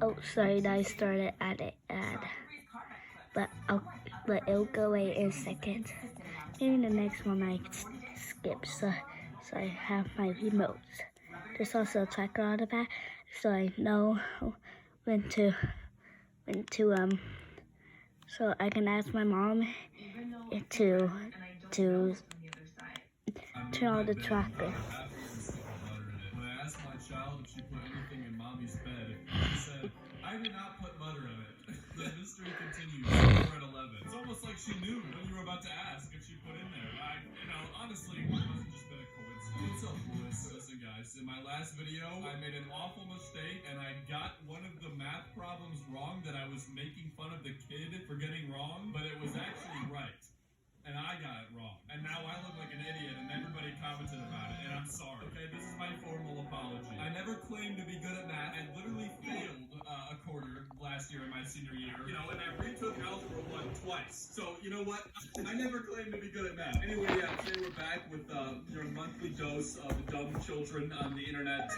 Oh, sorry, I started at it, but it'll go away in a second. Maybe the next one I skip, so I have my remotes. There's also a tracker on the back, so I know when to so I can ask my mom to turn on the tracker. When I asked my child if she put anything in mommy's bed, she said, "I did not put butter in it." The mystery continues. We're at 11. It's almost like she knew what you were about to ask if she put in there. Honestly, it wasn't just been a coincidence. What's up, boys? Listen, guys, in my last video, I made an awful mistake, and I got one of the math problems wrong that I was making fun of the kid for getting wrong, but it was actually right. And I got it wrong. And now I look like an idiot, and everybody commented about it, and I'm sorry. Okay, this is my formal apology. I never claimed to be good at math. I literally failed a quarter last year in my senior year. And I retook Algebra 1 twice. So, you know what? I never claimed to be good at math. Anyway, yeah, today we're back with your monthly dose of dumb children on the internet.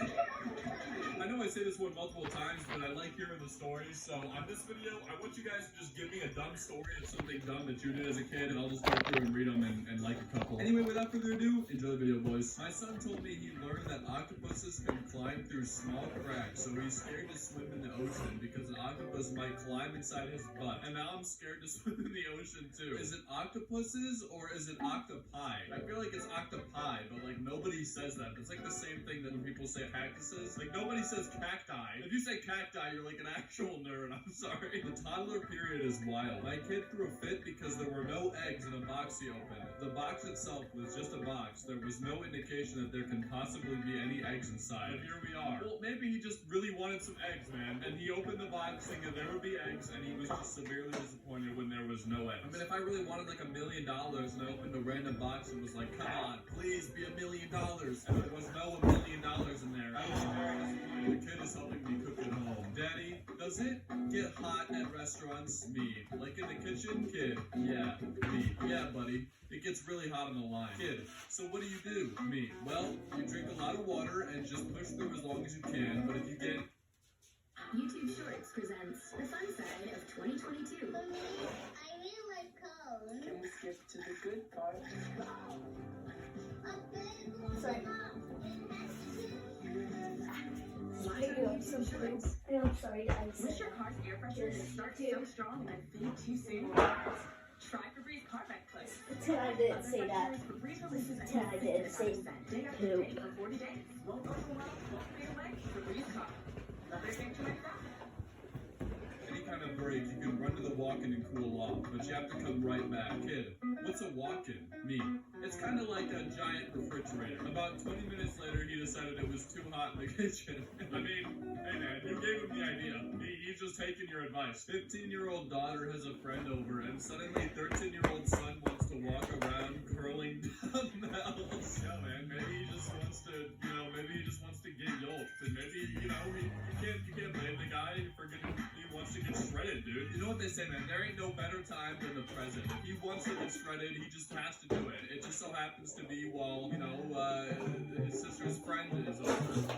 I know I say this one multiple times, but I like hearing the stories. So on this video, I want you guys to just give me a dumb story of something dumb that you did as a kid, and I'll just go through and read them and like a couple. Anyway, without further ado, enjoy the video, boys. My son told me he learned that octopuses can climb through small cracks, so he's scared to swim in the ocean because an octopus might climb inside his butt. And now I'm scared to swim in the ocean too. Is it octopuses or is it octopi? I feel like it's octopi, but like nobody says that. It's like the same thing that when people say cactuses. Like nobody says cacti. If you say cacti, you're like an actual nerd. I'm sorry. The toddler period is wild. My kid threw a fit because there were no eggs in a box he opened. The box itself was just a box. There was no indication that there can possibly be any eggs inside. But here we are. Well, maybe he just really wanted some eggs, man. And he opened the box thinking there would be eggs, and he was just severely disappointed when there was no eggs. I mean, if I really wanted like $1 million and I opened a random box and was like, come on, please be $1 million, and there was no $1 million in there, I would be very disappointed. The kid is helping me cook at home. Daddy, does it get hot at restaurants? Me. Like in the kitchen? Kid. Yeah. Me. Yeah, buddy. It gets really hot on the line. Kid, so what do? Me. Well, you drink a lot of water and just push through as long as you can, but if you get... YouTube Shorts presents the fun side of 2022. I really like cones. Can we skip to the good part? Sorry. I'm sorry, guys. Wish your car's air pressure didn't start so strong and fade too soon? Try Febreze Carpet Place. Pretend I didn't say that. Febreze releases Pretend I didn't say day after day for 40 days. Won't overwhelm, won't fade away. Febreze Carpet. Another thing to make that. Any kind of break, you can run to the walk-in and cool off, but you have to come right back. Kid, what's a walk-in? Me. It's kind of like a giant refrigerator. About 20 minutes later, he decided it was too hot in the kitchen. I mean, hey man, you gave him the idea. He's just taking your advice. 15-year-old daughter has a friend over, and suddenly 13-year-old son wants to walk around curling dumbbells. Yeah, man, maybe he just wants to, get yoked, and maybe, you can't blame the guy for he wants to get shredded, dude. You know what they say, man? There ain't no better time than the present. If he wants to get shredded, he just has to do it. It just so happens to be while, his sister's friend is over.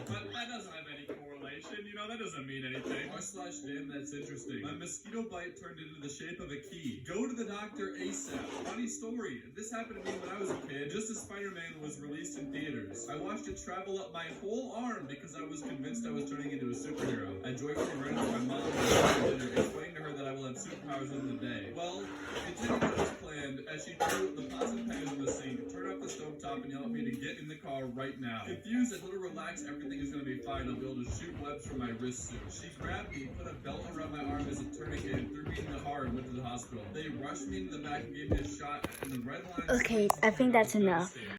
But that doesn't have any correlation, that doesn't mean anything. /damn, that's interesting. My mosquito bite turned into the shape of a key. Go to the doctor ASAP. Funny story. This happened to me when I was a kid, just as Spider-Man was released in theaters. I watched it travel up my whole arm because I was convinced I was turning into a superhero. I joyfully ran to my mom and dinner, explained to her that I will have superpowers in the day. Well, it didn't go as planned, as she threw the plastic pans in the sink, turned off the stovetop, and yelled at me to get in the car right now. Confused, I told her relax, everything is going to be fine. I'll be able to shoot webs from my wrist soon. She grabbed me, put a belt around my arm as a tourniquet, and threw me in the car and went to the hospital. They rushed me into the back and gave me a shot, and the red line... Okay, I think that's enough.